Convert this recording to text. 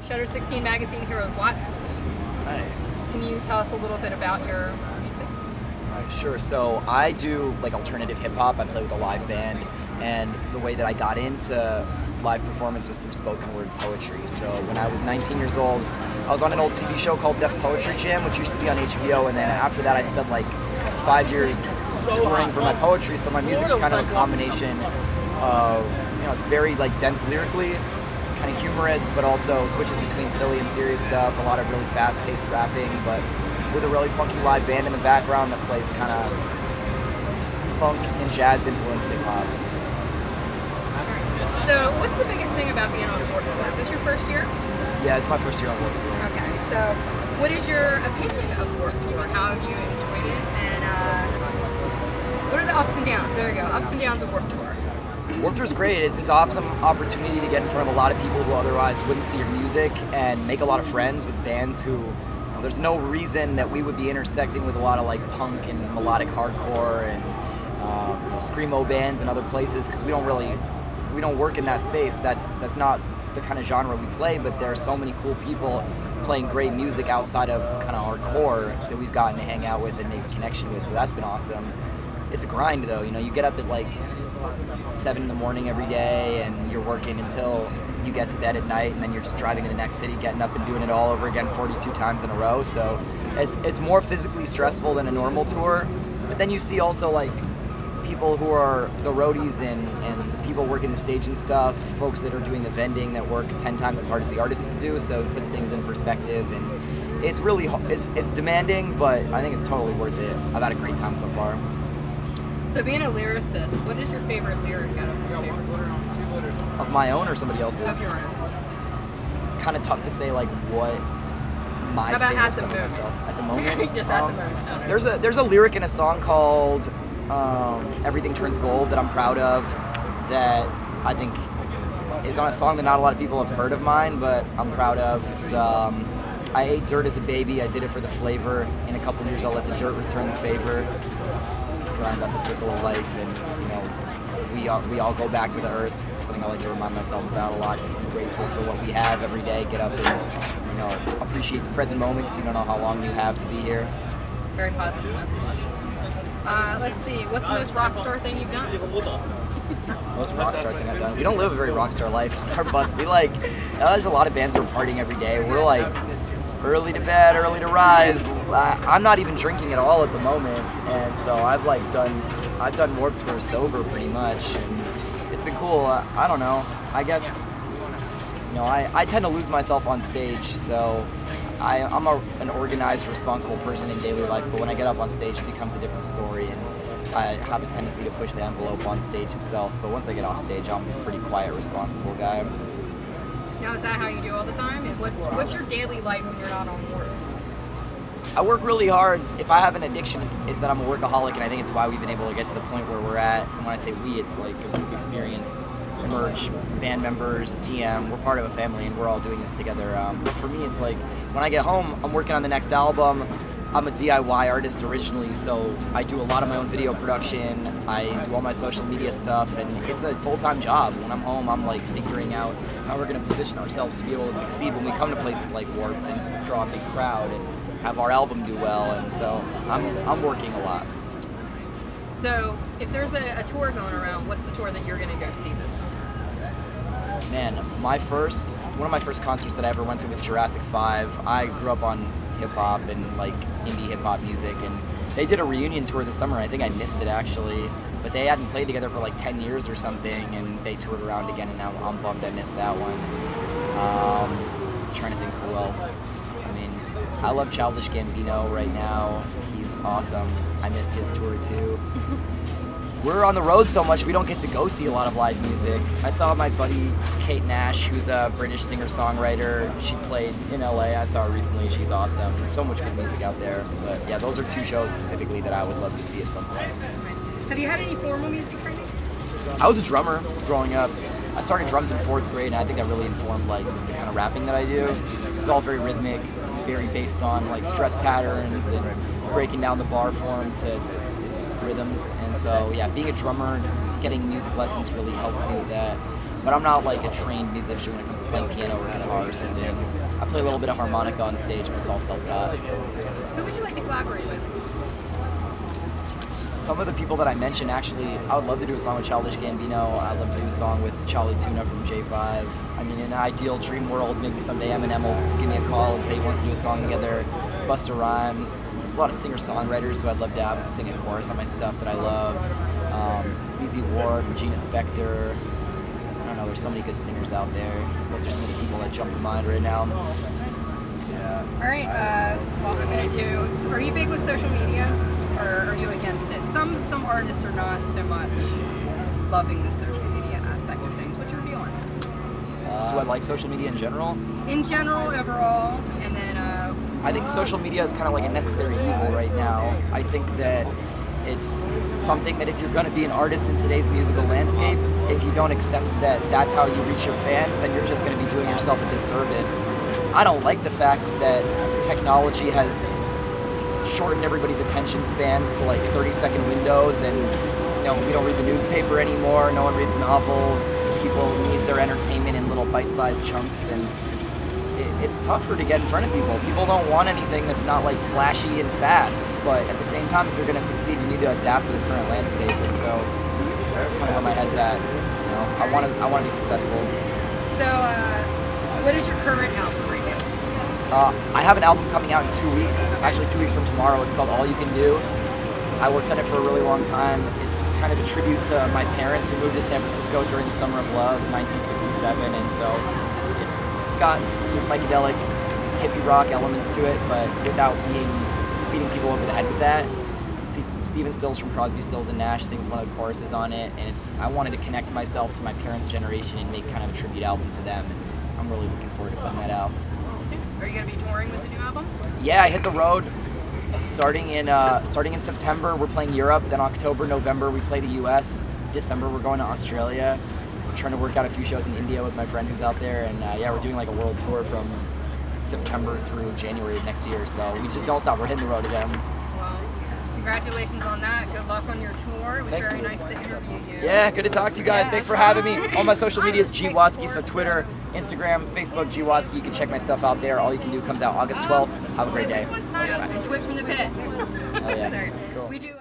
Shutter 16 magazine here with Watsky. Hi. Can you tell us a little bit about your music? Sure. So I do like alternative hip hop. I play with a live band, and the way that I got into live performance was through spoken word poetry. So when I was 19 years old, I was on an old TV show called Def Poetry Jam, which used to be on HBO, and then after that I spent like 5 years touring for my poetry. So my music's kind of a combination of, it's very like dense lyrically, kind of humorous, but also switches between silly and serious stuff, a lot of really fast-paced rapping, but with a really funky live band in the background that plays kind of funk and jazz influenced hip-hop. So what's the biggest thing about being on a Warped Tour? Is this your first year? Yeah, it's my first year on Warped Tour. Okay, so what is your opinion of Warped Tour? How have you enjoyed it? And what are the ups and downs? There you go, ups and downs of Warped Tour. Warped Tour is great. It's this awesome opportunity to get in front of a lot of people who otherwise wouldn't see your music and make a lot of friends with bands who, there's no reason that we would be intersecting with a lot of like punk and melodic hardcore and screamo bands and other places, because we don't work in that space. That's not the kind of genre we play, but there are so many cool people playing great music outside of kind of our core that we've gotten to hang out with and make a connection with, so that's been awesome. It's a grind though, you get up at like 7 in the morning every day and you're working until you get to bed at night, and then you're just driving to the next city, getting up and doing it all over again 42 times in a row, so it's more physically stressful than a normal tour. But then you see also like people who are the roadies and people working the stage and stuff, folks that are doing the vending that work 10 times as hard as the artists do, so it puts things in perspective, and it's really, it's demanding, but I think it's totally worth it. I've had a great time so far. So being a lyricist, what is your favorite lyric out of your favorite? Of my own or somebody else's? Of your own. Kind of tough to say like what my How about favorite at the song moment? myself. At the moment? Just at the moment. There's a lyric in a song called Everything Turns Gold that I'm proud of, that I think is on a song that not a lot of people have heard of mine, but I'm proud of. It's I ate dirt as a baby, I did it for the flavor. In a couple years I'll let the dirt return the favor. It's about the circle of life, and we all go back to the earth. Something I like to remind myself about a lot, to be grateful for what we have every day, get up and appreciate the present moment, because you don't know how long you have to be here. Very positive message. Let's see, what's the most rock star thing you've done? Most rock star thing I've done? We don't live a very rock star life on our bus. There's a lot of bands that are partying every day. We're like early to bed, early to rise. I'm not even drinking at all at the moment, and so I've done Warped Tour sober pretty much, and it's been cool. I don't know. I guess I tend to lose myself on stage, so I'm an organized, responsible person in daily life, but when I get up on stage it becomes a different story, and I have a tendency to push the envelope on stage itself, but once I get off stage I'm a pretty quiet, responsible guy. Now, is that how you do all the time? What's your daily life when you're not on work? I work really hard. If I have an addiction, it's that I'm a workaholic, and I think it's why we've been able to get to the point where we're at. And when I say we, it's like a group experience, merch, band members, TM. We're part of a family, and we're all doing this together. But for me, it's like when I get home, I'm working on the next album. I'm a DIY artist originally, so I do a lot of my own video production. I do all my social media stuff, and it's a full-time job. When I'm home, I'm like figuring out how we're going to position ourselves to be able to succeed when we come to places like Warped and draw a big crowd and have our album do well. And so I'm working a lot. So if there's a tour going around, what's the tour that you're going to go see this summer? Man, one of my first concerts that I ever went to was Jurassic 5. I grew up on hip-hop and like indie hip-hop music, and they did a reunion tour this summer. I think I missed it actually, but they hadn't played together for like 10 years or something, and they toured around again, and now I'm bummed I missed that one. Trying to think who else. I mean, I love Childish Gambino right now. He's awesome. I missed his tour too. We're on the road so much, we don't get to go see a lot of live music. I saw my buddy Kate Nash, who's a British singer-songwriter. She played in LA. I saw her recently. She's awesome. So much good music out there. But yeah, those are two shows specifically that I would love to see at some point. Have you had any formal music training? I was a drummer growing up. I started drums in 4th grade, and I think that really informed like the kind of rapping that I do. It's all very rhythmic, very based on like stress patterns and breaking down the bar form to its rhythms, and so yeah, being a drummer, getting music lessons really helped me with that. but I'm not like a trained musician when it comes to playing piano or guitar or something. I play a little bit of harmonica on stage, but it's all self-taught. Who would you like to collaborate with? Some of the people that I mentioned, actually, I would love to do a song with Childish Gambino. I'd love to do a song with Charlie Tuna from J5. I mean, in an ideal dream world, maybe someday Eminem will give me a call and say he wants to do a song together. Busta Rhymes. There's a lot of singer-songwriters who I'd love to have sing a chorus on my stuff that I love. ZZ Ward, Regina Spektor. I don't know, there's so many good singers out there. Those are some of the people that jump to mind right now. All right, what I'm going to do, are you big with social media, or are you against it? Some artists are not so much loving the social media aspect of things. What's your view on that? Do I like social media in general? In general, overall, and then... I think social media is kind of like a necessary evil right now. I think that it's something that if you're going to be an artist in today's musical landscape, if you don't accept that that's how you reach your fans, then you're just going to be doing yourself a disservice. I don't like the fact that technology has shortened everybody's attention spans to like 30-second windows, and we don't read the newspaper anymore, no one reads novels, people need their entertainment in little bite-sized chunks, and it's tougher to get in front of people. People don't want anything that's not like flashy and fast, but at the same time, if you're going to succeed, you need to adapt to the current landscape, and so that's kind of where my head's at. I want to be successful. So, what is your current album right now? I have an album coming out in 2 weeks, actually 2 weeks from tomorrow. It's called All You Can Do. I worked on it for a really long time. It's kind of a tribute to my parents who moved to San Francisco during the Summer of Love, 1967, and so it's got some psychedelic hippie rock elements to it, but without beating people over the head with that. Stephen Stills from Crosby, Stills and Nash sings one of the choruses on it, and I wanted to connect myself to my parents' generation and make kind of a tribute album to them, and I'm really looking forward to putting that out. Are you going to be touring with the new album? Yeah, I hit the road starting in September. We're playing Europe, then October, November we play the US, December we're going to Australia. We're trying to work out a few shows in India with my friend who's out there, and yeah, we're doing like a world tour from September through January of next year, so we just don't stop. We're hitting the road again. Well, congratulations on that. Good luck on your tour. It was very nice to interview you. Yeah, good to talk to you guys. Thanks for having me. All my social media is G Watsky, so Twitter, Instagram, Facebook, G Watsky. You can check my stuff out there. All You Can Do comes out August 12th. Have a great day. And Twit from the Pit. Oh yeah. Cool. We do.